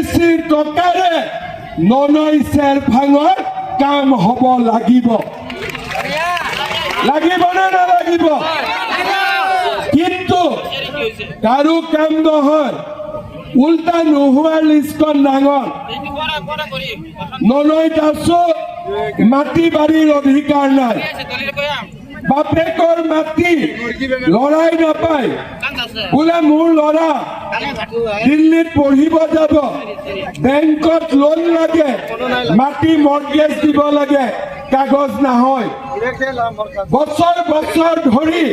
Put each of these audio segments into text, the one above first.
OBCৰ টকাৰে ননৈ চেৰ ভাঙৰ কাম হ'ব লাগিব নে নালাগিব কিন্তু কাৰো কাম নহয় উল্টা নোহোৱাৰ লিষ্টখন ডাঙৰ ননৈত আছো মাটি বাৰীৰ অধিকাৰ নাই বাপেকৰ মাটি লৰাই নাপায় বোলে মোৰ ল'ৰা দিল্লীত পঢ়িব যাব বেংকত লোন লাগে মাটি মৰ্গেজ দিব লাগে কাগজ নহয় বছৰ বছৰ ধৰি।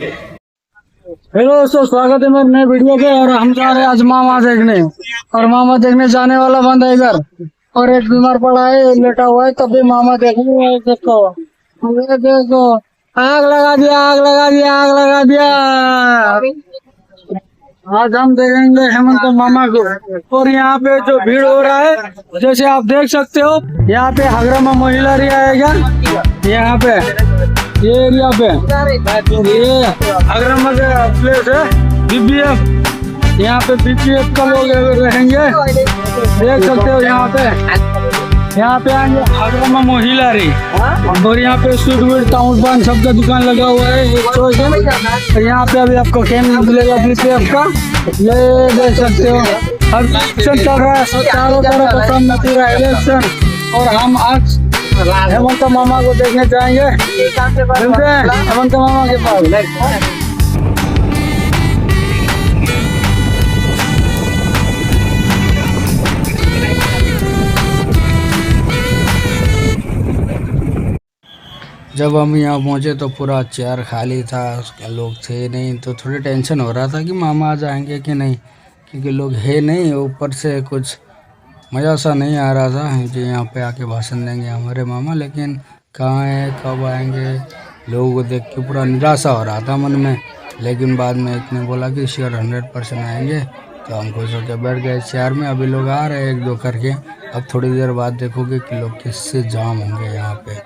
हेलो दोस्तों, स्वागत है मेरे नए वीडियो पे। और हम जा रहे हैं आज मामा देखने, और मामा देखने जाने वाला बंद है इधर, और एक बीमार पड़ा है लेटा हुआ है, तब भी मामा देखने। देखो आग लगा दिया, आग लगा दिया, आग लगा दिया। आज हम देखेंगे हेमंत मामा को। और यहाँ पे जो भीड़ हो रहा है, जैसे आप देख सकते हो, यहाँ पे हगरमा महिला एरिया आएगा, यहाँ पे ये एरिया पे ये हगरमा का प्लेस है BBF। यहाँ पे BBF का लोग रहेंगे, देख सकते हो। यहाँ पे आएंगे हगरमा मोहिलारी, और यहाँ पे स्वीट वीट टाउन पान सबका दुकान लगा हुआ है एक चौक है। यहाँ पे अभी आपको कैन मिलेगा BBF का, ये देख सकते हो। हर इलेक्शन चल रहा है, चारों तरफ खत्म में पूरा इलेक्शन। और हम आज हेमंत मामा को देखने जाएंगे, हेमंत मामा के पास। जब हम यहाँ पहुँचे तो पूरा चेयर खाली था, उसके लोग थे नहीं, तो थोड़ी टेंशन हो रहा था कि मामा आ जाएंगे कि नहीं, क्योंकि लोग है नहीं। ऊपर से कुछ मज़ा सा नहीं आ रहा था कि यहाँ पे आके भाषण देंगे हमारे मामा, लेकिन कहाँ है, कब आएंगे। लोगों को देख के पूरा निराशा हो रहा था मन में। लेकिन बाद में एक ने बोला कि श्योर 100% आएंगे, तो हम खुश होकर बैठ गए चेयर में। अभी लोग आ रहे हैं एक दो करके, अब थोड़ी देर बाद देखोगे कि लोग किससे जाम होंगे। यहाँ पे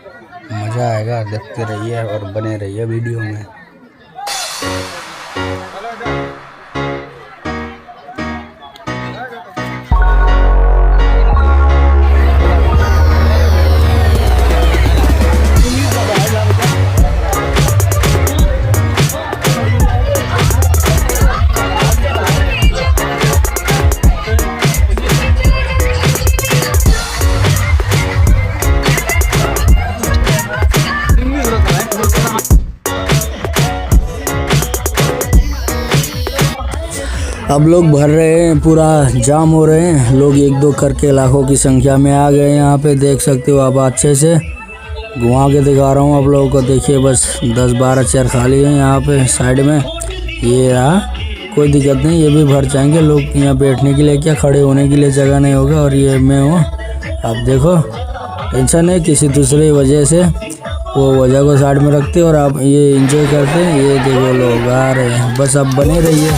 मज़ा आएगा, देखते रहिए और बने रहिए वीडियो में। अब लोग भर रहे हैं, पूरा जाम हो रहे हैं लोग, एक दो करके लाखों की संख्या में आ गए। यहाँ पे देख सकते हो आप, अच्छे से घुमा के दिखा रहा हूँ आप लोगों को। देखिए बस 10-12 चेयर खाली हैं यहाँ पे साइड में। ये रहा, कोई दिक्कत नहीं, ये भी भर जाएंगे लोग। यहाँ बैठने के लिए क्या, खड़े होने के लिए जगह नहीं होगा। और ये मैं हूँ, आप देखो, टेंशन है किसी दूसरे वजह से, वो वजह को साइड में रखते और आप ये एंजॉय करते हैं। ये देखो लोग आ रहे हैं, बस आप बने रहिए।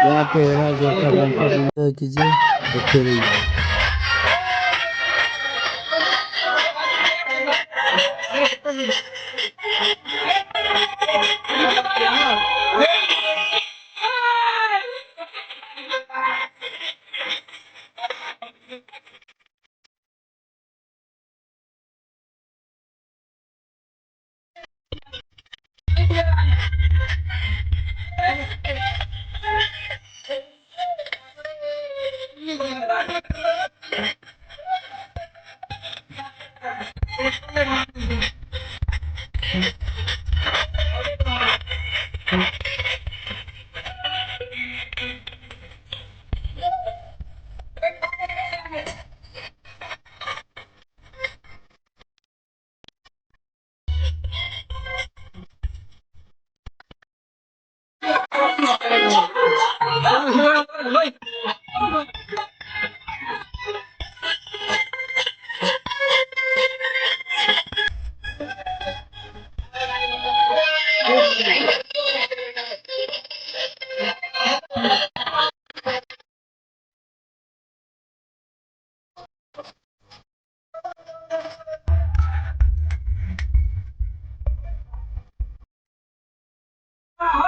यहाँ पे कीजिए, देखते रहिए।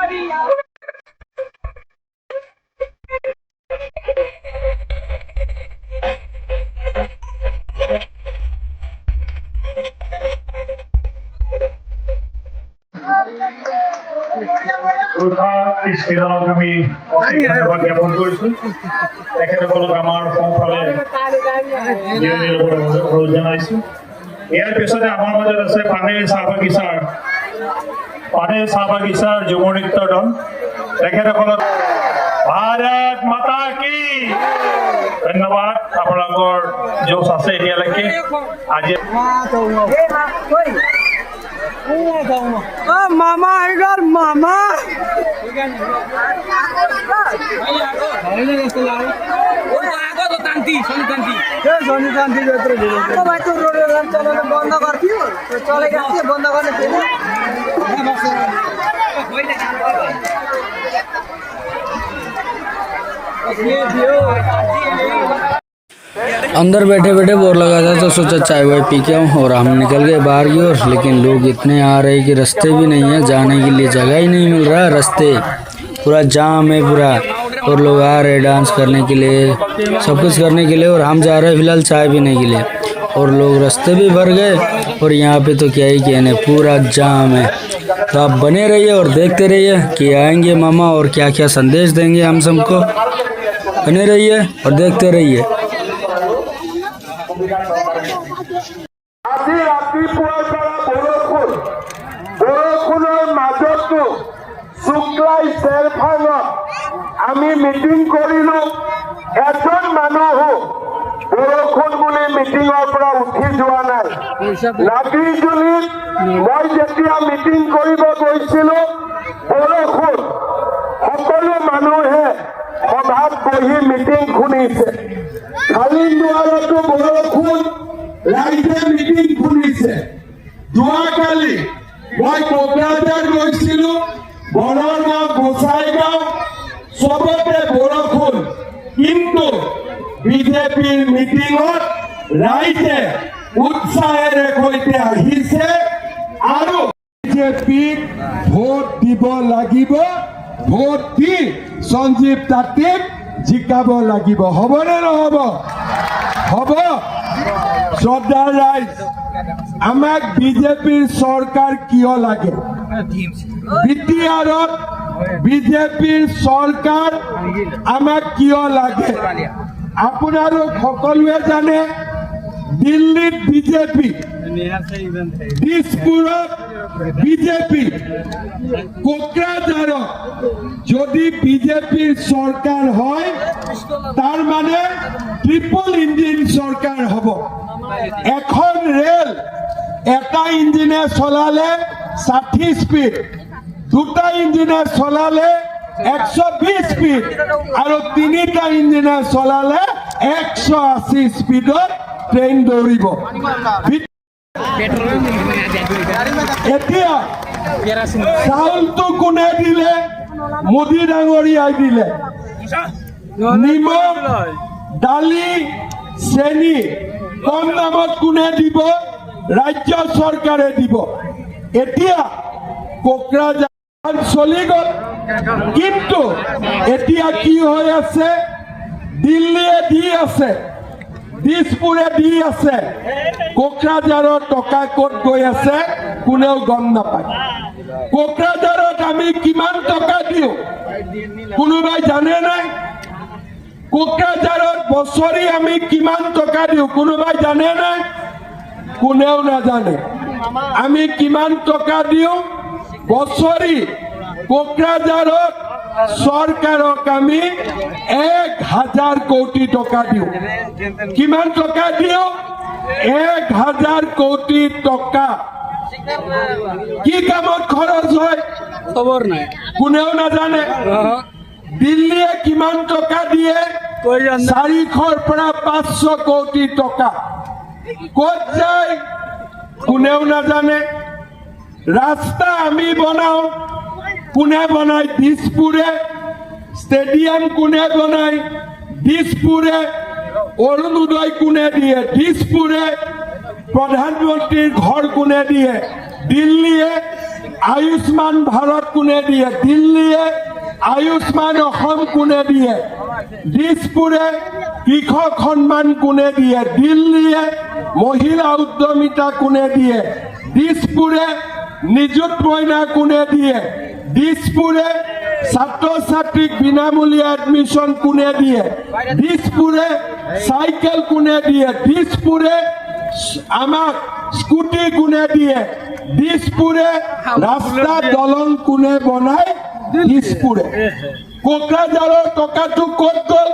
আমি ধন্যবাদ জ্ঞাপন কৰিছো তেখেতসকলক আমাৰ সোঁফালে অনুৰোধ জনাইছো ইয়াৰ পিছতে আমাৰ মাজত আছে পানেৰ চাহ বাগিচাৰ ঝুমুৰ নৃত্য দল তেখেতসকলক ভাৰত মাতা কি ধন্যবাদ আপোনালোকৰ জোচ আছে এতিয়ালৈকে আজি मामा आएगा मामा बंद करती चलेगा बंद करने अंदर बैठे बैठे बोर लगा था तो सोचा चाय वाय पी के आऊँ और हम निकल गए बाहर की ओर लेकिन लोग इतने आ रहे कि रास्ते भी नहीं है जाने के लिए जगह ही नहीं मिल रहा रास्ते पूरा जाम है पूरा और लोग आ रहे डांस करने के लिए सब कुछ करने के लिए और हम जा रहे हैं फिलहाल चाय पीने के लिए और लोग रास्ते भी भर गए और यहाँ पे तो क्या ही कहने पूरा जाम है। तो आप बने रहिए और देखते रहिए कि आएंगे मामा और क्या क्या संदेश देंगे हम सबको। बने रहिए और देखते रहिए। আজি ৰাতিপুৱাৰ পৰা বৰষুণৰ মাজতো শুক্লাই চেৰফাঙত আমি মিটিং কৰিলো এজন মানুহো বৰষুণ বুলি মিটিঙৰ পৰা উঠি যোৱা নাই লাগিজুলিত মই যেতিয়া মিটিং কৰিব গৈছিলো বৰষুণ সকলো মানুহে সভাত বহি মিটিং শুনিছে খালি দুৱাৰতো বৰষুণ ৰাইজে মিটিং শুনিছে যোৱাকালি মই কোকৰাঝাৰ গৈছিলো বনগাঁও গোসাইগাঁও চবতে বৰষুণ কিন্তু বিজেপিৰ মিটিঙত ৰাইজে উৎসাহেৰে সৈতে আহিছে আৰু বিজেপিক ভোট দিব লাগিব ভোট দি সঞ্জীৱ তাঁতীক জিকাব লাগিব হ'বনে নহ'ব হ'ব শ্ৰদ্ধাৰ ৰাইজ আমাক বিজেপিৰ চৰকাৰ কিয় লাগে বিটিআৰত বিজেপিৰ চৰকাৰ আমাক কিয় লাগে আপোনালোক সকলোৱে জানে দিল্লীত বিজেপি দিছপুৰত বিজেপি কোকৰাঝাৰত যদি বিজেপিৰ চৰকাৰ হয় তাৰ মানে ট্ৰিপল ইঞ্জিন চৰকাৰ হ'ব এখন ৰেল এটা ইঞ্জিনে চলালে 60 স্পীড দুটা ইঞ্জিনে চলালে 120 স্পীড আৰু তিনিটা ইঞ্জিনে চলালে 180 স্পীডত ট্ৰেইন দৌৰিব এতিয়া চাউলটো কোনে দিলে মোদী ডাঙৰীয়াই দিলে নিমখ দালি চেনি কম দামত কোনে দিব ৰাজ্য চৰকাৰে দিব এতিয়া কোকৰাঝাৰ চলি গ'ল কিন্তু এতিয়া কি হৈ আছে দিল্লীয়ে দি আছে দিছপুৰে দি আছে কোকৰাঝাৰৰ টকা ক'ত গৈ আছে কোনেও গম নাপায় কোকৰাঝাৰত আমি কিমান টকা দিওঁ কোনোবাই জানে নাই কোকৰাঝাৰত বছৰি আমি কিমান টকা দিওঁ কোনোবাই জানে নাই কোনেও নাজানে আমি কিমান টকা দিওঁ বছৰি কোকৰাঝাৰত চৰকাৰক আমি 1000 কোটি টকা দিওঁ কিমান টকা দিওঁ 1000 কোটি টকা কি কামত খৰচ হয় खबर नहीं কোনেও নাজানে দিল্লীয়ে কিমান টকা দিয়ে 400ৰ পৰা 500 কোটি টকা ক'ত যায় কোনেও নাজানে ৰাস্তা আমি বনাও কোনে বনাই দিছপুৰে ষ্টেডিয়াম কোনে বনাই দিছপুৰে অৰুণোদয় কোনে দিয়ে দিছপুৰে প্ৰধানমন্ত্ৰীৰ ঘৰ কোনে দিয়ে দিল্লীয়ে আয়ুষ্মান ভাৰত কোনে দিয়ে? দিল্লীয়ে আয়ুষ্মান অসম কোনে দিয়ে? দিছপুৰে কৃষক সন্মান কোনে দিয়ে? দিল্লীয়ে মহিলা উদ্যমিতা কোনে দিয়ে? দিছপুৰে নিযুত মইনা কোনে দিয়ে? দিছপুৰে ছাত্ৰ ছাত্ৰীক বিনামূলীয়া এডমিশ্যন কোনে দিয়ে? দিছপুৰে চাইকেল কোনে দিয়ে? দিছপুৰে আমাক স্কুটি কোনে দিয়ে? দিছপুৰে ৰাস্তা দলং কোনে বনায়? দিছপুৰে। কোকৰাঝাৰৰ টকাটো ক'ত গ'ল?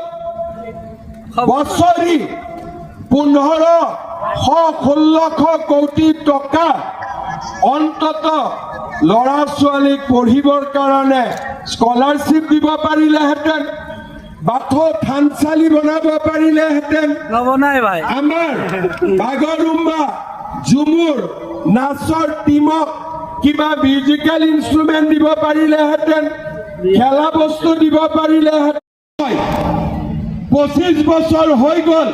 বছৰি 1500-1600 কোটি টকা অন্তত ল'ৰা ছোৱালীক পঢ়িবৰ কাৰণে স্কলাৰশ্বিপ দিব পাৰিলেহেঁতেন, বাথৌ থানচালি বনাব পাৰিলেহেঁতেন। নবনাই ভাই আমাৰ বাগৰুম্বা ঝুমুৰ নাচৰ টিমক কিবা মিউজিকেল ইনষ্ট্ৰুমেণ্ট দিব পাৰিলেহেঁতেন, খেলা বস্তু দিব পাৰিলেহেঁতেন। 25 বছৰ হৈ গ'ল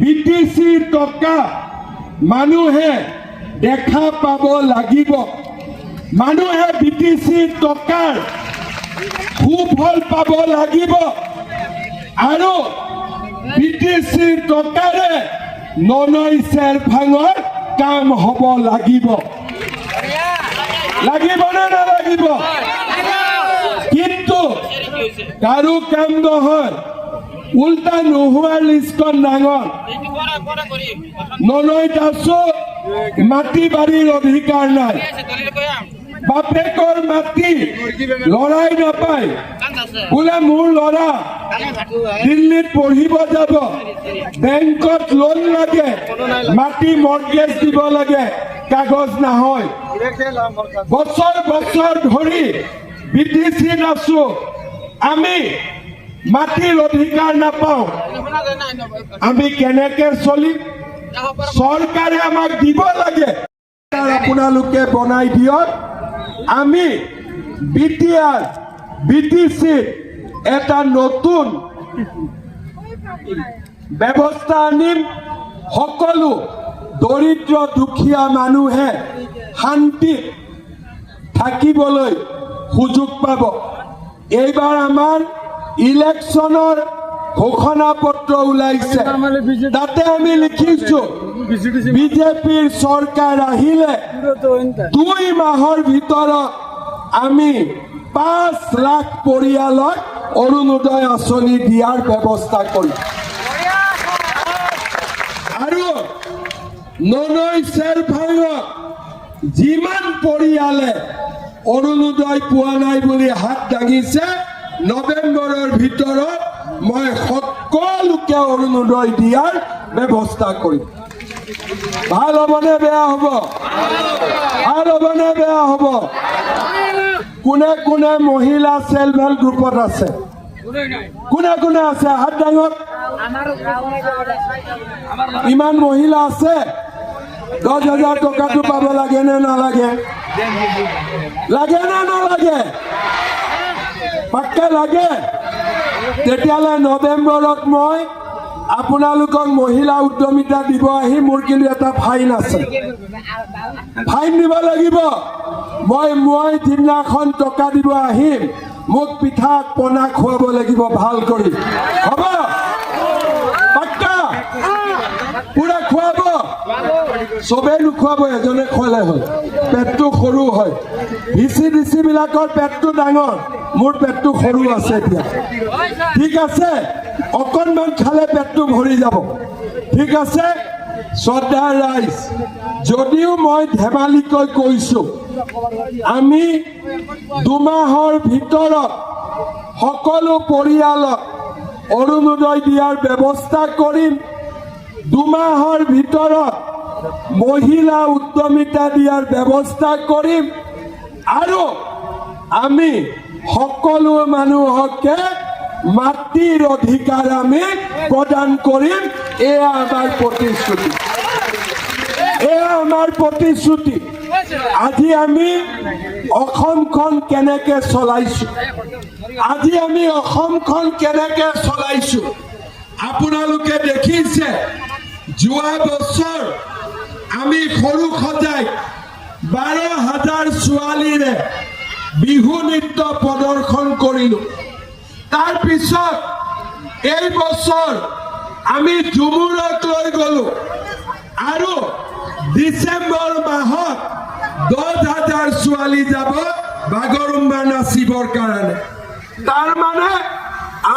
BTC টকা মানুহে দেখা পাব লাগিব। মানুহে BTC টকাৰ সুফল পাব লাগিব আৰু BTC টকাৰে ননৈ চেৰফাঙৰ কাম হ'ব লাগিব। লাগিবনে নালাগিব? কিন্তু কাৰো কাম নহয়, উল্টা নোহোৱাৰ লিষ্টখন ডাঙৰ। ননৈত আছো, মাটি বাৰীৰ অধিকাৰ নাই, বাপেকৰ মাটি লৰাই নাপায়, বোলে মোৰ ল'ৰা দিল্লীত পঢ়িব যাব, বেংকত লোন লাগে, মাটি মৰ্গেজ দিব লাগে, কাগজ নহয়। বছৰ বছৰ ধৰি BTCত আছো, আমি মাটিৰ অধিকাৰ নাপাওঁ, আমি কেনেকে চলিম? চৰকাৰে আমাক দিব লাগে, আপোনালোকে বনাই দিয়ক। আমি BTCত এটা নতুন ব্যৱস্থা আনিম, সকলো দৰিদ্ৰ দুখীয়া মানুহে শান্তিত থাকিবলৈ সুযোগ পাব। এইবাৰ আমাৰ ইলেকশ্যনৰ ঘোষণা পত্ৰ ওলাইছে, তাতে আমি লিখিছো বিজেপিৰ চৰকাৰ আহিলে 2 মাহৰ ভিতৰত আমি 5 লাখ পৰিয়ালক অৰুণোদয় আঁচনি দিয়াৰ ব্যৱস্থা কৰিম। আৰু ননৈ চেৰফাঙত যিমান পৰিয়ালে অৰুণোদয় পোৱা নাই বুলি হাত দাঙিছে, নৱেম্বৰৰ ভিতৰত মই সকলোকে অৰুণোদয় দিয়াৰ ব্যৱস্থা কৰিম। ভাল হ'বনে বেয়া হ'ব? ভাল হ'বনে বেয়া হ'ব? কোনে কোনে মহিলা চেল্ফ হেল্প গ্ৰুপত আছে? কোনে কোনে আছে? হাত দাঙক। ইমান মহিলা আছে? 10,000 টকাটো পাব লাগে নে নালাগে? লাগে নে নালাগে? পাক্কা লাগে। তেতিয়াহ'লে নৱেম্বৰত মই আপোনালোকক মহিলা উদ্যমিতা দিব আহি মোৰ কিন্তু এটা ফাইন আছে, ফাইন দিব লাগিব। মই যিদিনাখন টকা দিব আহিম, মোক পিঠা পনা খুৱাব লাগিব ভাল কৰি, হ'ব? পাক্কা পুৰা খুৱাব। চবে নোখোৱাব, এজনে খোৱালে হ'ল, পেটটো সৰু হয়। VC বিলাকৰ পেটটো ডাঙৰ, মোৰ পেটটো সৰু আছে এতিয়া, ঠিক আছে? অকণমান খালে পেটটো ভৰি যাব, ঠিক আছে? শ্ৰদ্ধাৰ ৰাইজ, যদিও মই ধেমালিকৈ কৈছো, আমি 2 মাহৰ ভিতৰত সকলো পৰিয়ালক অৰুণোদয় দিয়াৰ ব্যৱস্থা কৰিম। 2 মাহৰ ভিতৰত মহিলা উদ্যমিতা দিয়াৰ ব্যৱস্থা কৰিম আৰু আমি সকলো মানুহকে মাটিৰ অধিকাৰ আমি প্ৰদান কৰিম। এয়া আমাৰ প্ৰতিশ্ৰুতি, এয়া আমাৰ প্ৰতিশ্ৰুতি। আজি আমি অসমখন কেনেকে চলাইছো, আজি আমি অসমখন কেনেকে চলাইছো আপোনালোকে দেখিছে। যোৱা বছৰ আমি সৰু সজাই 12,000 ছোৱালীৰে বিহু নৃত্য প্ৰদৰ্শন কৰিলোঁ। তাৰ পিছত এই বছৰ আমি ঝুমুৰক লৈ গ'লো আৰু ডিচেম্বৰ মাহত 10,000 ছোৱালী যাব বাগৰুম্বা নাচিবৰ কাৰণে। তাৰ মানে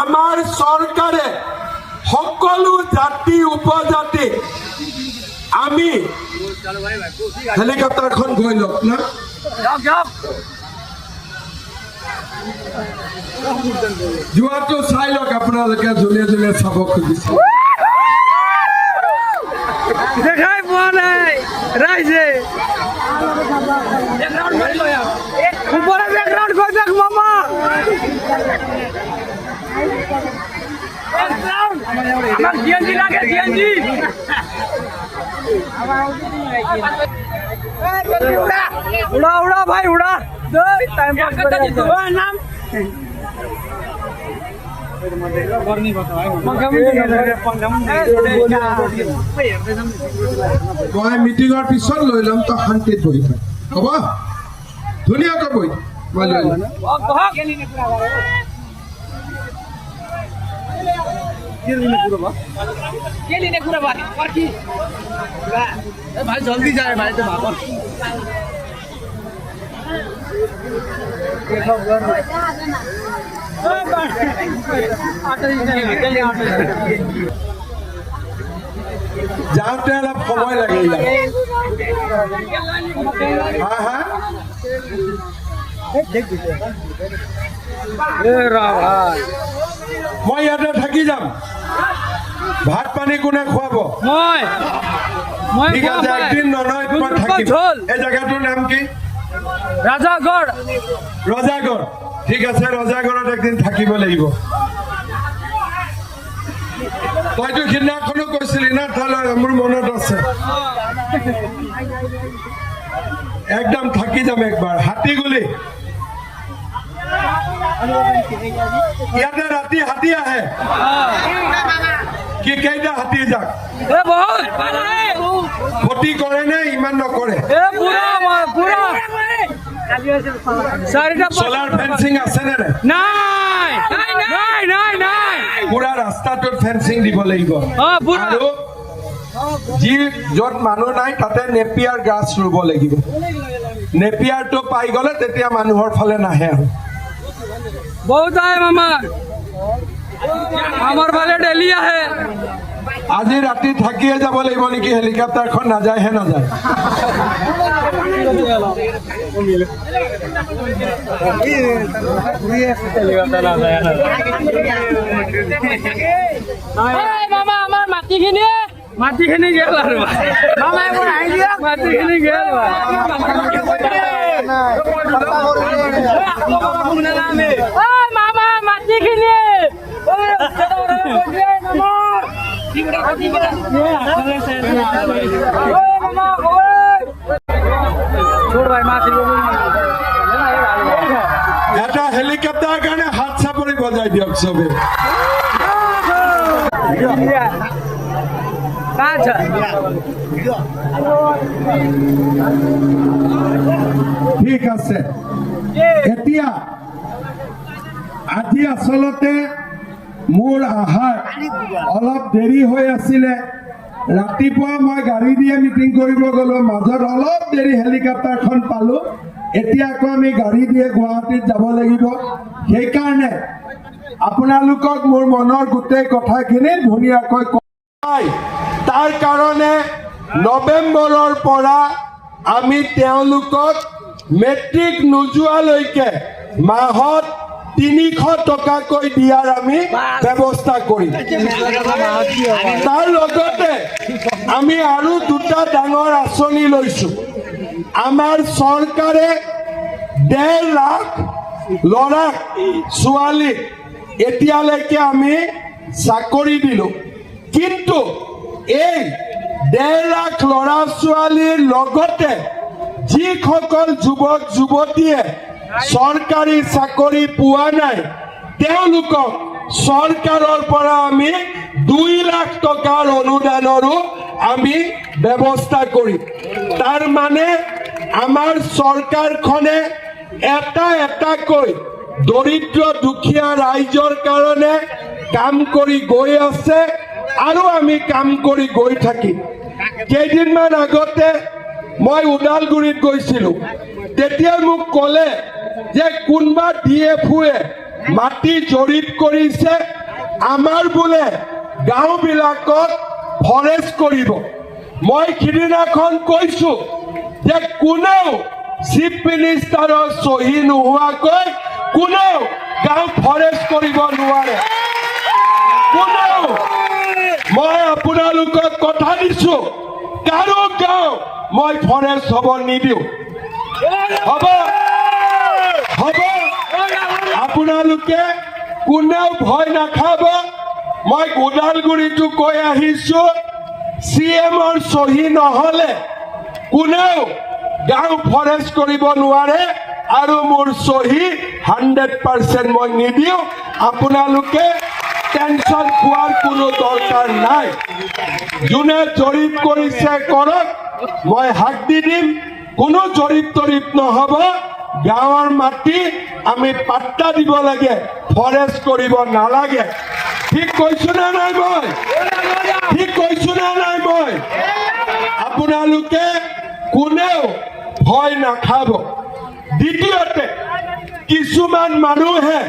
আমাৰ চৰকাৰে সকলো জাতি উপজাতি আমি হেলিকপ্টাৰখন গৈ লওক না। যোৱাটো চাই লওক আপোনালোকে যোনে যোনে চাব খুজিছে। দেখাই পোৱা নাই ৰাইজে ওপৰে বেকগ্ৰাউণ্ড গৈ দেখ মামা। আমাক জিএনজি লাগে জিএনজি। উড়া উড়া ভাই উড়া টাইম পাস করে নাম মই মিটিঙৰ পিছত লৈ ল'ম, তই শান্তিত বহি থাক হ'ব। ধুনীয়াকৈ বহি মই লৈ ল'ম। ভাই জলদি যায় ভাই তো ভাগর। যাওঁতে অলপ সময় লাগে। হা হা মই ইয়াতে থাকি যাম। ভাত পানী কোনে খুৱাব? ঠিক আছে, একদিন নহয় মই থাকিম। এই জেগাটোৰ নাম কি? ৰাজাগড়। ৰজাগড়। ঠিক আছে, ৰজাগড়ত একদিন থাকিব লাগিব। তইতো সিদিনাখনো কৈছিলি না, তালৈ মোৰ মনত আছে। একদম থাকি যাম একবাৰ। হাতীগুলি ইয়াতে ৰাতি হাতী আহে কি? কেইটা হাতী যাক ক্ষতি কৰে নে ইমান নকৰে? সোলাৰ ফেন্সিং আছে নে নাই? পুৰা ৰাস্তাটোত ফেন্সিং দিব লাগিব। আৰু যি য'ত মানুহ নাই তাতে নেপিয়াৰ গাছ ৰুব লাগিব। নেপিয়াৰটো পাই গ'লে তেতিয়া মানুহৰ ফালে নাহে আৰু। বহুত আহে মামা, আমাৰ ফালে ডেলি আহে। আজি ৰাতি থাকিয়ে যাব লাগিব নেকি? হেলিকপ্টাৰখন নাযায়হে নাযায়। মামা আমাৰ মাটিখিনি গেল আৰু মাটিখিনি গেল। মামা মাটিখিনি এটা হেলিকপ্টাৰ কাৰণে হাত চাপৰি বজাই দিয়ক চবে। ঠিক আছে, এতিয়া আজি আচলতে মোৰ আহাৰ অলপ দেৰি হৈ আছিলে। ৰাতিপুৱা মই গাড়ী দিয়ে মিটিং কৰিব গলো, মাজত অলপ দেৰি হেলিকপ্টাৰখন পালো। এতিয়া আকৌ আমি গাড়ী দিয়ে গুৱাহাটীত যাব লাগিব। সেইকাৰণে আপোনালোকক মোৰ মনৰ গোটেই কথাখিনি ধুনীয়াকৈ কয়। তাৰ কাৰণে নৱেম্বৰৰ পৰা আমি তেওঁলোকক মেট্ৰিক নোযোৱালৈকে মাহত 300 টকাকৈ দিয়াৰ আমি ব্যৱস্থা কৰিম। তাৰ লগতে আমি আৰু দুটা ডাঙৰ আঁচনি লৈছো। আমাৰ চৰকাৰে 1.5 লাখ ল'ৰা ছোৱালীক এতিয়ালৈকে আমি চাকৰি দিলো। কিন্তু এই 1.5 লাখ ল'ৰা ছোৱালীৰ লগতে যিসকল যুৱক যুৱতীয়ে চৰকাৰী চাকৰি পোৱা নাই তেওঁলোকক চৰকাৰৰ পৰা আমি 2 লাখ টকাৰ অনুদানৰো আমি ব্যৱস্থা কৰিম। তাৰ মানে আমাৰ চৰকাৰখনে এটাকৈ দৰিদ্ৰ দুখীয়া ৰাইজৰ কাৰণে কাম কৰি গৈ আছে আৰু আমি কাম কৰি গৈ থাকিম। কেইদিনমান আগতে মই ওদালগুৰিত গৈছিলোঁ, তেতিয়া মোক ক'লে যে কোনোবা DFOয়ে মাটি জৰীপ কৰিছে, আমাৰ বোলে গাঁওবিলাকত ফৰেষ্ট কৰিব। মই সিদিনাখন কৈছোঁ যে কোনেও চিফ মিনিষ্টাৰৰ চহী নোহোৱাকৈ কোনেও গাঁও ফৰেষ্ট কৰিব নোৱাৰে, কোনেও। মই আপোনালোকক কথা দিছোঁ, কাৰো গাঁও মই ফৰেষ্ট হ'ব নিদিওঁ। হ'ব হ'ব, আপোনালোকে কোনেও ভয় নাখাব। মই ওদালগুৰিতো কৈ আহিছোঁ, CMৰ চহী নহ'লে কোনেও গাঁও ফৰেষ্ট কৰিব নোৱাৰে আৰু মোৰ চহী 100% মই নিদিওঁ। আপোনালোকে টেনশ্যন খোৱাৰ কোনো দৰকাৰ নাই। যোনে জৰীপ কৰিছে কৰক, মই হাক দি দিম। কোনো জৰীপ তৰীপ নহ'ব। গাঁৱৰ মাটি আমি পাট্টা দিব লাগে, ফৰেষ্ট কৰিব নালাগে। ঠিক কৈছোঁ নে নাই মই? ঠিক কৈছোঁ নে নাই মই? আপোনালোকে কোনেও ভয় নাখাব। দ্বিতীয়তে, কিছুমান মানুহে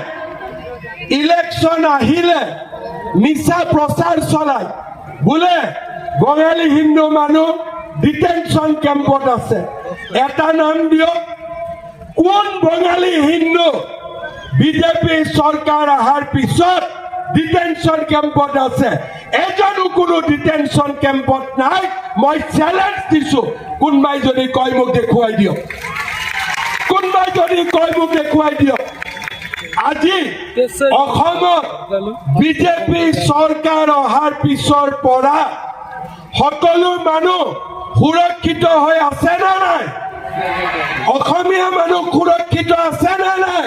ইলেকশ্যন আহিলে মিছা প্ৰচাৰ চলায়, বোলে বঙালী হিন্দু মানুহ ডিটেনশ্যন কেম্পত আছে। এটা নাম দিয়ক, কোন বঙালী হিন্দু বিজেপি চৰকাৰ অহাৰ পিছত ডিটেনশ্যন কেম্পত আছে? এজনো কোনো ডিটেনশ্যন কেম্পত নাই। মই চেলেঞ্জ দিছোঁ, কোনোবাই যদি কয় মোক দেখুৱাই দিয়ক, কোনোবাই যদি কয় মোক দেখুৱাই দিয়ক। আজি অসমত বিজেপি চৰকাৰ অহাৰ পিছৰ পৰা সকলো মানুহ সুৰক্ষিত হৈ আছে নে নাই? অসমীয়া মানুহ সুৰক্ষিত আছে নে নাই?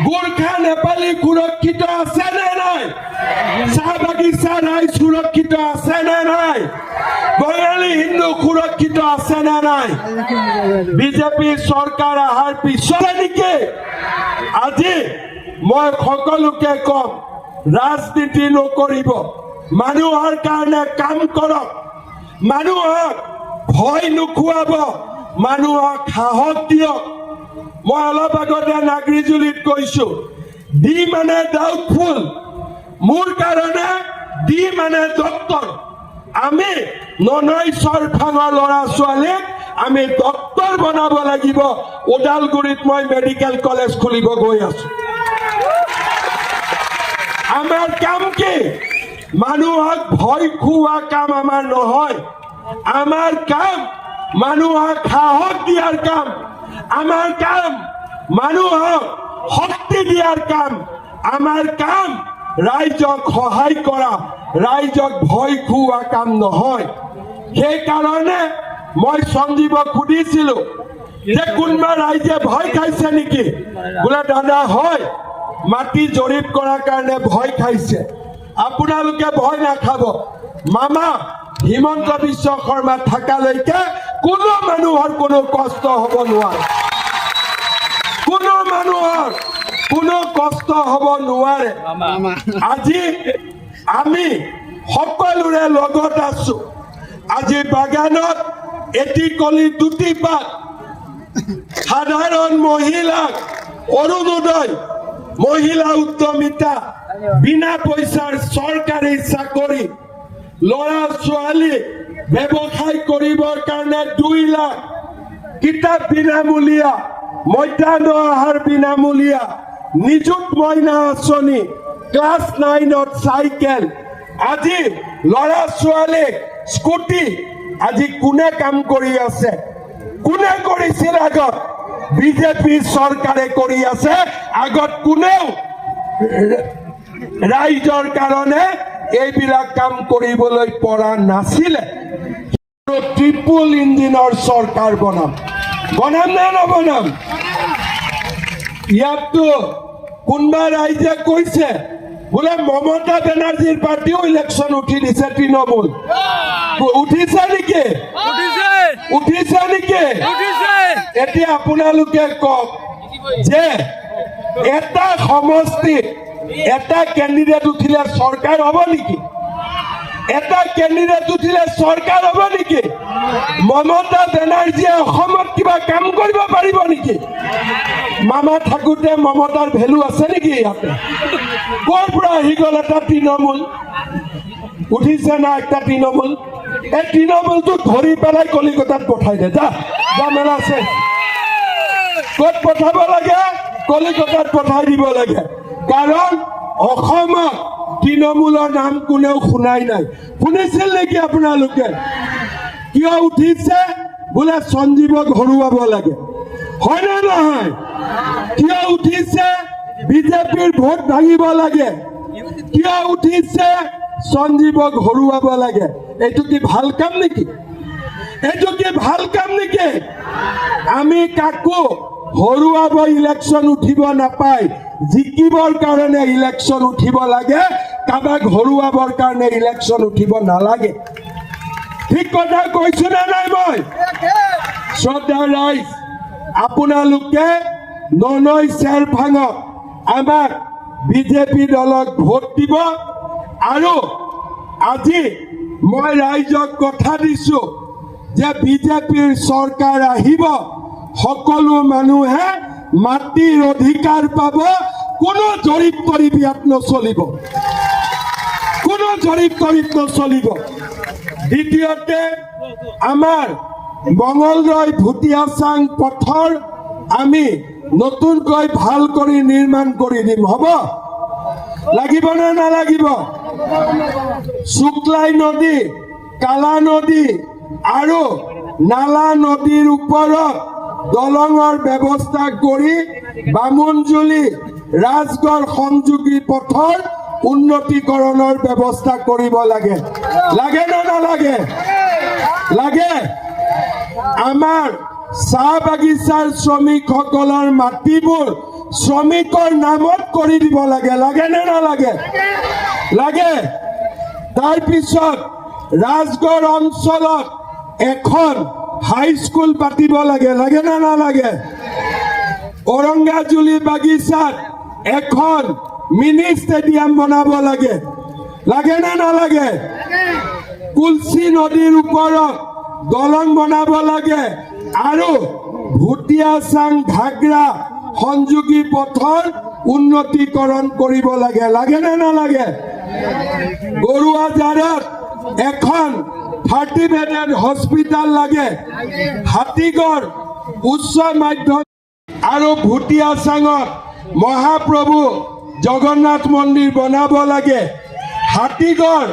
গোৰ্খা নেপালী সুৰক্ষিত আছে নে নাই? চাহ বাগিচা ৰাইজ সুৰক্ষিত আছে নে নাই? বঙালী হিন্দু সুৰক্ষিত আছে নে নাই? বিজেপি চৰকাৰ অহাৰ পিছতে নেকি? আজি মই সকলোকে কম, ৰাজনীতি নকৰিব, মানুহৰ কাৰণে কাম কৰক, মানুহক ভয় নোখোৱাব, মানুহক সাহস দিয়ক। মই অলপ আগতে নাগৰিজুলিত কৈছোঁ, ডি মানে ডাউটফুল, মোৰ কাৰণে ডি মানে ডক্তৰ। আমি ননৈ চৰফাঙৰ ল'ৰা ছোৱালীক আমি ডক্তৰ বনাব লাগিব। ওদালগুৰিত মই মেডিকেল কলেজ খুলিব গৈ আছোঁ। আমাৰ কাম কি? মানুহক ভয় খুওৱা কাম আমাৰ নহয়। আমাৰ কাম মানুহক সাহস দিয়াৰ কাম। আমাৰ কাম মানুহক শক্তি দিয়াৰ কাম। আমাৰ কাম ৰাইজক সহায় কৰা, ৰাইজক ভয় খুওৱা কাম নহয়। সেইকাৰণে মই সঞ্জীৱক সুধিছিলোঁ যে কোনোবা ৰাইজে ভয় খাইছে নেকি? বোলে দাদা হয়, মাটি জৰীপ কৰাৰ কাৰণে ভয় খাইছে। আপোনালোকে ভয় নাখাব। মামা হিমন্ত বিশ্ব শৰ্মা থাকালৈকে কোনো মানুহৰ কোনো কষ্ট হ'ব নোৱাৰে, কোনো মানুহৰ কোনো কষ্ট হ'ব নোৱাৰে। আজি আমি সকলোৰে লগত আছোঁ। আজি বাগানত এটি কলি দুটি পাত, সাধাৰণ মহিলাক অৰুণোদয়, মহিলা উদ্যমিতা, বিনা পইচাৰ চৰকাৰী চাকৰি, ল'ৰা ছোৱালী ব্যৱসায় কৰিবৰ কাৰণে 2 লাখ, কিতাপ বিনামূলীয়া, মধ্যাহ্ন আহাৰ বিনামূলীয়া, নিযুত মইনা আঁচনি, ক্লাছ 9ত চাইকেল। আজি ল'ৰা ছোৱালীক স্কুটি। আজি কোনে কাম কৰি আছে? কোনে কৰিছিল আগত? বিজেপি চৰকাৰে কৰি আছে। আগত কোনেও ৰাইজৰ কাৰণে এইবিলাক কাম কৰিবলৈ পৰা নাছিলে। ট্ৰিপল ইঞ্জিনৰ চৰকাৰ বনাম নে নবনাম? ইয়াততো কোনোবা ৰাইজে কৈছে বোলে মমতা বেনাৰ্জীৰ পাৰ্টিও ইলেকশ্যন উঠি দিছে, তৃণমূল উঠিছে নেকি? উঠিছে নেকি? এতিয়া আপোনালোকে কওক যে এটা সমষ্টিত এটা কেণ্ডিডেট উঠিলে চৰকাৰ হ'ব নেকি? এটা কেণ্ডিডেট উঠিলে চৰকাৰ হ'ব নেকি? মমতা বেনাৰ্জীয়ে অসমত কিবা কাম কৰিব পাৰিব নেকি? মামা থাকোঁতে মমতাৰ ভেলু আছে নেকি ইয়াতে? ক'ৰ পৰা আহি গ'ল এটা তৃণমূল? উঠিছে না একটা তৃণমূল? এই তৃণমূলটো ধৰি পেলাই কলিকতাত পঠাই দে, যা মেলা আছে। ক'ত পঠাব লাগে? কলিকতাত পঠাই দিব লাগে। কাৰণ অসমত তৃণমূলৰ নাম কোনেও শুনাই নাই। শুনিছিল নেকি আপোনালোকে? কিয় উঠিছে? বোলে সঞ্জীৱক হৰুৱাব লাগে, হয়নে নহয়? কিয় উঠিছে? বিজেপিৰ ভোট ভাঙিব লাগে। কিয় উঠিছে? সঞ্জীৱক হৰুৱাব লাগে। এইটো কি ভাল কাম নেকি? এইটো কি ভাল কাম নেকি? আমি কাকো হৰুৱাব ইলেকশ্যন উঠিব নাপায়, জিকিবৰ কাৰণে ইলেকশ্যন উঠিব লাগে, কাৰোবাক হৰুৱাবৰ কাৰণে ইলেকশ্যন উঠিব নালাগে। ঠিক কথা কৈছো নে নাই মই? শ্ৰদ্ধা ৰাইজ, আপোনালোকে ননৈ চেৰফাঙত আমাক বিজেপি দলক ভোট দিব। আৰু আজি মই ৰাইজক কথা দিছো যে বিজেপিৰ চৰকাৰ আহিব, সকলো মানুহে মাটিৰ অধিকাৰ পাব, কোনো জৰীপ তৰীপ ইয়াত নচলিব, কোনো জৰীপ তৰীপ নচলিব। দ্বিতীয়তে আমাৰ মঙলদৈ ভুটিয়াচাং পথৰ আমি নতুনকৈ ভাল কৰি নিৰ্মাণ কৰি দিম। হ'ব? লাগিব নে নালাগিব? শুক্লাই নদী, কালা নদী আৰু নালা নদীৰ ওপৰত দলঙৰ ব্যৱস্থা কৰি বামুণজুলি ৰাজগড় সংযোগী পথৰ উন্নতিকৰণৰ ব্যৱস্থা কৰিব লাগে। লাগে নে নালাগে? লাগে। আমাৰ চাহ বাগিচাৰ শ্ৰমিকসকলৰ মাটিবোৰ শ্ৰমিকৰ নামত কৰি দিব লাগে। লাগে নে নালাগে? লাগে। তাৰপিছত ৰাজগড় অঞ্চলত এখন হাইস্কুল পাতিব লাগে। লাগে নে নালাগে? ঔৰংগাজুলি বাগিচাত এখন মিনি ষ্টেডিয়াম বনাব লাগে। লাগে নে নালাগে? কুলচি নদীৰ ওপৰত দলং বনাব লাগে আৰু ভুটিয়াচাং ঘাগৰা সংযোগী পথৰ উন্নতিকৰণ কৰিব লাগে। লাগে নে নালাগে? গৰুৱাজাৰত এখন 30 বেডেড হস্পিটাল লাগে। হাতীগড় উচ্চ মাধ্যমিক আৰু ভুটিয়াচাঙত মহাপ্ৰভু জগন্নাথ মন্দিৰ বনাব লাগে। হাতীগড়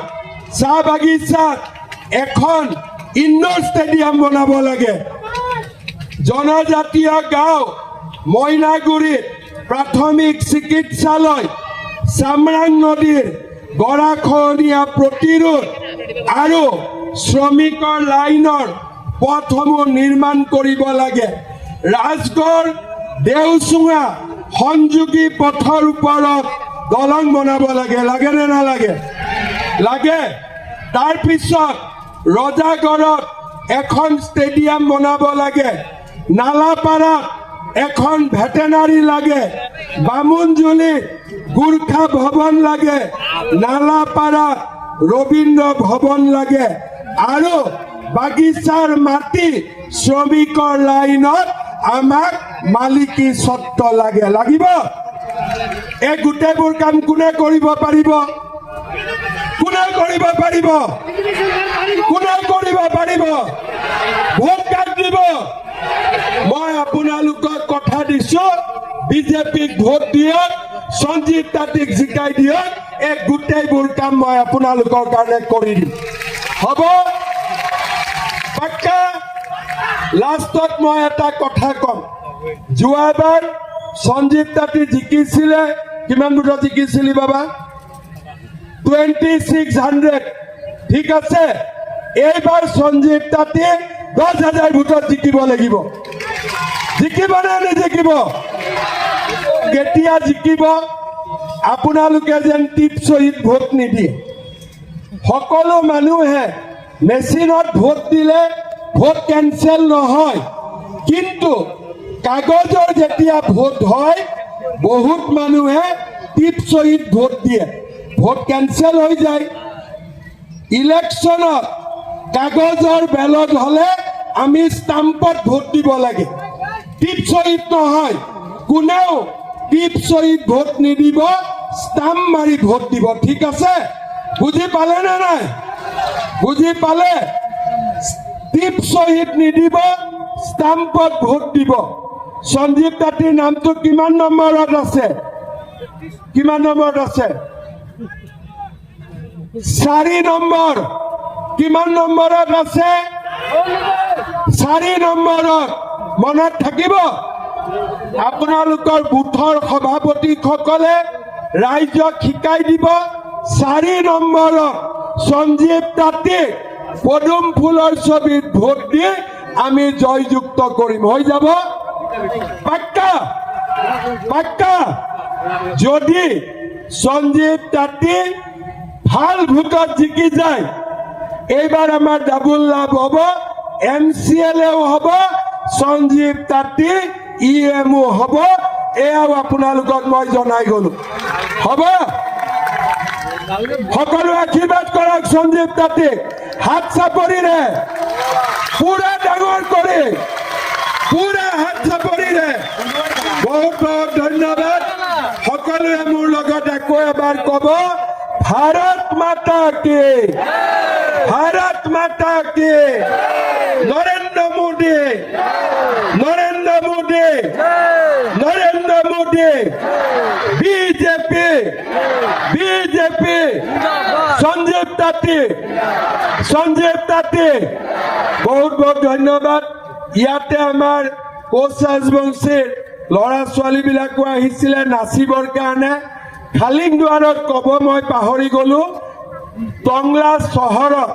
চাহ বাগিচাত এখন ইনডোৰ ষ্টেডিয়াম বনাব লাগে। জনজাতীয় গাঁও মইনাগুৰিত প্ৰাথমিক চিকিৎসালয়, চামৰাং নদীৰ গৰাখহনীয়া প্ৰতিৰোধ আৰু শ্ৰমিকৰ লাইনৰ পথসমূহ নিৰ্মাণ কৰিব লাগে। ৰাজগড় দেওচুঙা সংযোগী পথৰ ওপৰত দলং বনাব লাগে। লাগে নে নালাগে? লাগে। তাৰপিছত ৰজাগড়ত এখন ষ্টেডিয়াম বনাব লাগে। নালাপাৰাত এখন ভেটেনাৰী লাগে। বামুণজুলিত গোৰ্খা ভৱন লাগে। নালাপাৰাত ৰবীন্দ্ৰ ভৱন লাগে। আৰু বাগিচাৰ মাটি শ্ৰমিকৰ লাইনত আমাক মালিকী স্বত্ব লাগে। লাগিব? এই গোটেইবোৰ কাম কোনে কৰিব পাৰিব? কোনে কৰিব পাৰিব? কোনে কৰিব পাৰিব? ভোট কাক দিব? মই আপোনালোকক কথা দিছো, বিজেপিক ভোট দিয়ক, সঞ্জীৱ তাঁতীক জিকাই দিয়ক। এই গোটেইবোৰ কাম মই আপোনালোকৰ কাৰণে কৰি দিম। হ'ব? পাক্কা? লাষ্টত মই এটা কথা কম। যোৱাবাৰ সঞ্জীৱ তাঁতী জিকিছিলে, কিমান ভোটত জিকিছিলি বাবা? 2600। ঠিক আছে, এইবাৰ সঞ্জীৱ তাঁতী 10,000 ভোটত জিকিব লাগিব। জিকিব নে নিজিকিব? কেতিয়া জিকিব? আপোনালোকে যেন টিপচহীত ভোট নিদিয়ে। সকলো মানুহে মেচিনত ভোট দিলে ভোট কেনচেল নহয়। কিন্তু কাগজৰ যেতিয়া ভোট হয় বহুত মানুহে টিপ সহিত ভোট দিয়ে, ভোট কেনসেল হৈ যায়। ইলেকশনত কাগজৰ বেলট হলে আমি স্টাম্পত ভোট দিব লাগে, টিপ সহিত নহয়। কোনেও টিপ সহিত ভোট নিদিব, স্টাম্প মাৰি ভোট দিব। ঠিক আছে, বুজি পালে নে নাই? বুজি পালে? টিপ সহিত নিদিব, স্টাম্পত ভোট দিব। সঞ্জীৱ তাঁতীৰ নামটো কিমান নম্বৰত আছে? কিমান নম্বৰত আছে? 4 নম্বৰ। কিমান নম্বৰত আছে? 4 নম্বৰত। মনত থাকিব। আপোনালোকৰ বুথৰ সভাপতিসকলে ৰাইজক শিকাই দিব 4 নম্বৰত সঞ্জীৱ তাঁতীক পদুম ফুলৰ ছবিত ভোট দি আমি জয়যুক্ত কৰিম। হৈ যাব? পাক্কা? পাক্কা? যদি সঞ্জীৱ তাঁতী ভাল ভোটত জিকি যায়, এইবাৰ আমাৰ ডাবুল লাভ হ'ব, MCLও হ'ব, সঞ্জীৱ তাঁতী EMও হ'ব। এয়াও আপোনালোকক মই জনাই গলো। হ'ব? সকলো আশীৰ্বাদ কৰক সঞ্জীৱ তাঁতীক, হাত চাপৰিৰে পুৰা ডাঙৰ কৰি, পুৰা হাত চাপৰিৰে। বহুত বহুত ধন্যবাদ। সকলোৱে মোৰ লগত আকৌ এবাৰ কব, ভাৰত মাতা কি, ভাৰত মাতা কি, নৰেন্দ্ৰ মোদী, নৰেন্দ্ৰ মোদী, নৰেন্দ্ৰ মোদী, বিজেপি, বিজেপি, সঞ্জীৱ তাঁতী, সঞ্জীৱ তাঁতী। বহুত বহুত ধন্যবাদ। ইয়াতে আমাৰ কোচ ৰাজবংশীৰ ল'ৰা ছোৱালীবিলাকো আহিছিলে নাচিবৰ কাৰণে। খালিংদুৱাৰত ক'ব মই পাহৰি গলো, টংলা চহৰত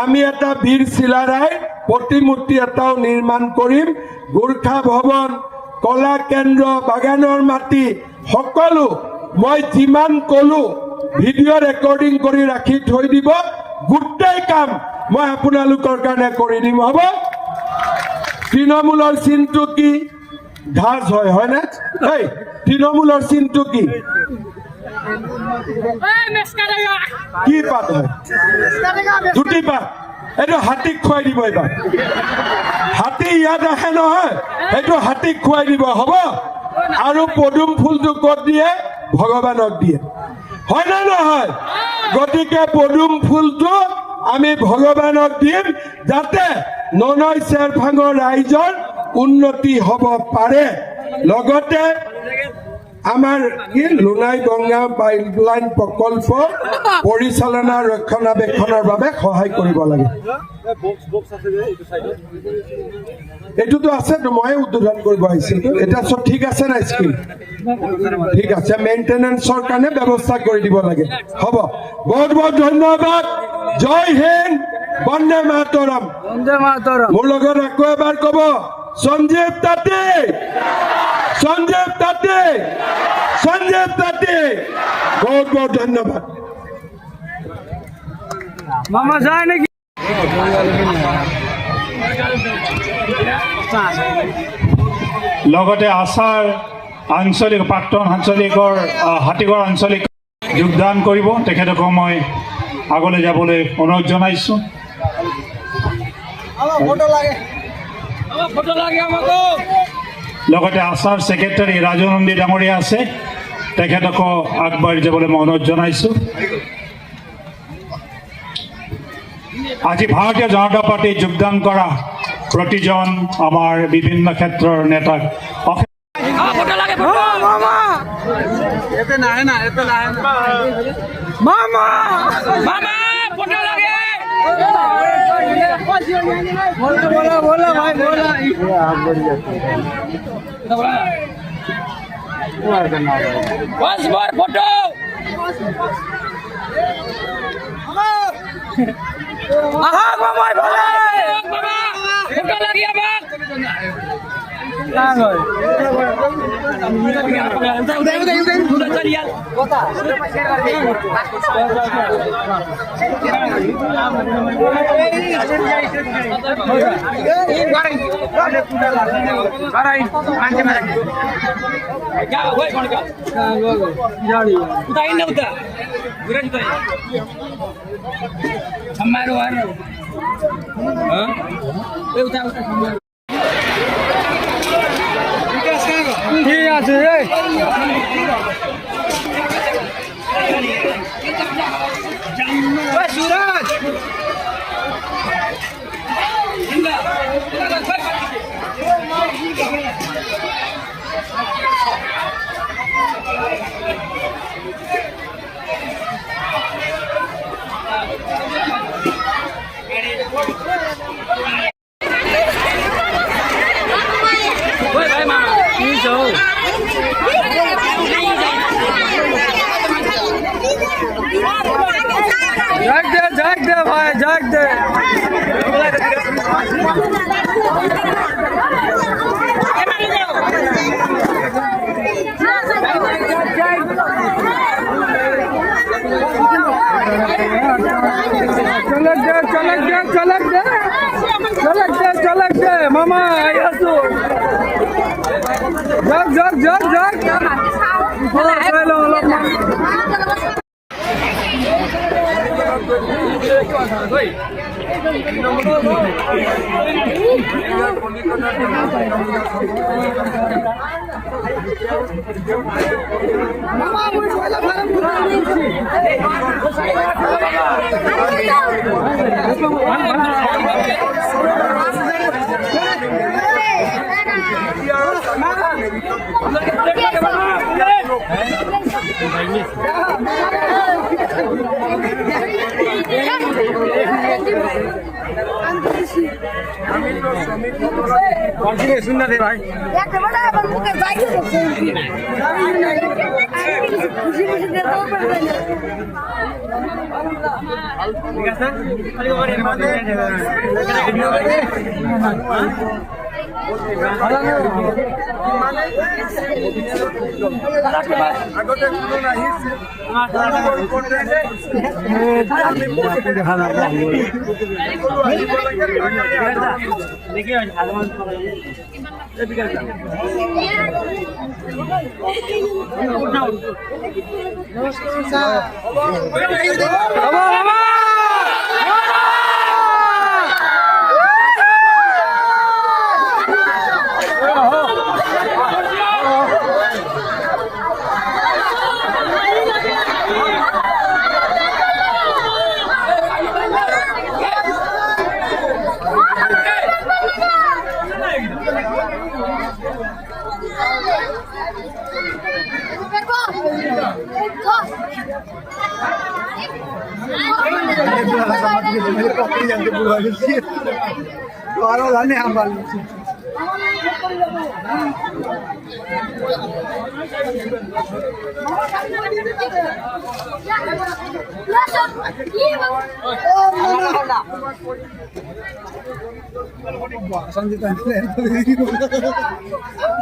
আমি এটা বীৰ চিলাৰায় প্ৰতিমূৰ্তি এটাও নিৰ্মাণ কৰিম। গোৰ্খা ভৱন, কলা কেন্দ্ৰ, বাগানৰ মাটি সকলো মই যিমান কলো ভিডিঅ' ৰেকৰ্ডিং কৰি ৰাখি থৈ দিব। গোটেই কাম মই আপোনালোকৰ কাৰণে কৰি দিম। হ'ব? তৃণমূলৰ চিনটো কি? ঘাস হয়, হয় না? এই তৃণমূলৰ চিনটো কি? কি পাত হয়? দুটি পাত। এইটো হাতীক খুৱাই দিব। এইবাৰ হাতী ইয়াত আহে নহয়, এইটো হাতীক খুৱাই দিব। হ'ব? আৰু পদুম ফুলটো ক'ত দিয়ে? ভগৱানক দিয়ে। হয় না নহয়? গতিকে পদুম ফুলটো আমি ভগৱানক দিম, যাতে ননৈ চেৰভাঙৰ ৰাইজৰ উন্নতি হ'ব পাৰে। লগতে আমাৰ কি লোনাই গংগা পাইপলাইন প্ৰকল্প পৰিচালনা ৰক্ষণাবেক্ষণৰ বাবে সহায় কৰিব লাগে। এইটোতো আছেতো, মই উদ্বোধন কৰিব আহিছিলো। এতিয়া চব ঠিক আছে না? স্কিম ঠিক আছে, মেইনটেনেন্সৰ কাৰণে ব্যৱস্থা কৰি দিব লাগে। হ'ব? বহুত বহুত ধন্যবাদ। জয় হিন্দ, বন্দে মাতৰম। বন্দে মাতৰম। মোৰ লগত আকৌ এবাৰ ক'ব, সঞ্জীৱ তাঁতী, সঞ্জীৱ তাঁতী, সঞ্জীৱ তাঁতী। বহুত বহুত ধন্যবাদ। মামা যায় নাকি? লগতে আছাৰ আঞ্চলিক প্ৰাক্তন আঞ্চলিকৰ হাতীগড় আঞ্চলিক যোগদান কৰিব। তেখেতক মই আগলৈ যাবলৈ অনুৰোধ জনাইছোঁ। লগতে আছাৰ ছেক্ৰেটাৰী ৰাজু নন্দী ডাঙৰীয়া আছে, তেখেতকো আগবাঢ়ি যাবলৈ মই অনুৰোধ জনাইছোঁ। আজি ভাৰতীয় জনতা পাৰ্টীত যোগদান কৰা প্ৰতিজন আমাৰ বিভিন্ন ক্ষেত্ৰৰ নেতাক মামা মামা ফটো লাগে। बोला बोला भाई बोला। बस बार फोटो। आहा मामा बोला। मामा फोटो लगी अब। कहाँ गए ঠিক আছে রে সুরাজ जाग दे भाई जाग दे चलक दे मामा आयसु जग सुंदर है भाई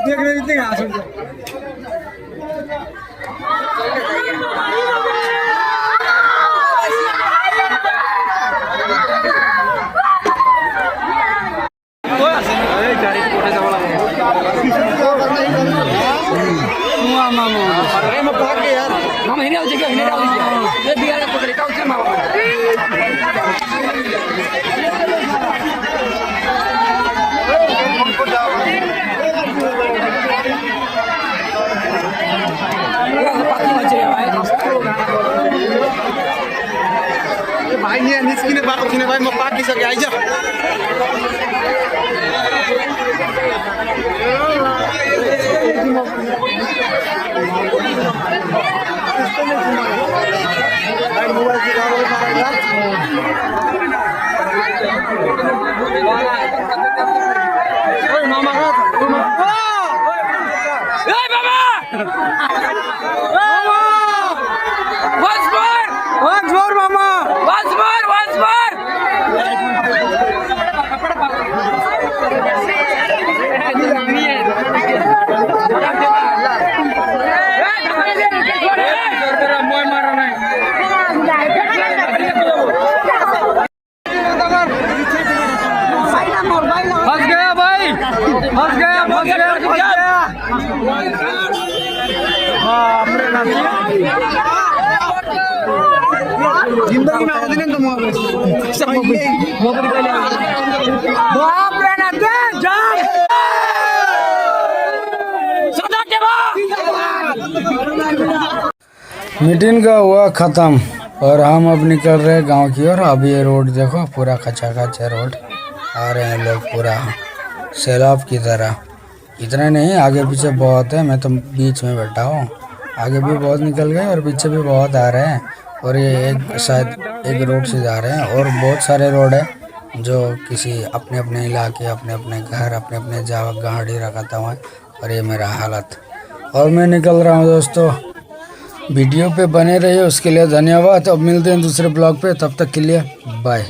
देख रहे थे भाई ने निस्किने बाटो किने भाइ म पाकिसके आइज मामा Once more, mama. Once more. फंस गया फंस गया फंस गया बाप रे जिंदगी में आदि नहीं बाप रे ना दे जा मीटिंग का हुआ खत्म और हम अब निकल रहे हैं गांव की ओर। अब ये रोड देखो पूरा कच्चा कच्चा रोड, आ रहे हैं लोग पूरा सैलाब की तरह। इतना नहीं, आगे पीछे बहुत है, मैं तो बीच में बैठा हूँ। आगे भी बहुत निकल गए और पीछे भी बहुत आ रहे हैं। और ये एक शायद एक रोड से जा रहे हैं और बहुत सारे रोड है जो किसी अपने अपने इलाके, अपने अपने घर, अपने अपने गाड़ी रखाता हुआ है। और ये मेरा हालत, और मैं निकल रहा हूँ दोस्तों। वीडियो पे बने रहिए, उसके लिए धन्यवाद। अब मिलते हैं दूसरे ब्लॉग पे, तब तक के लिए बाय।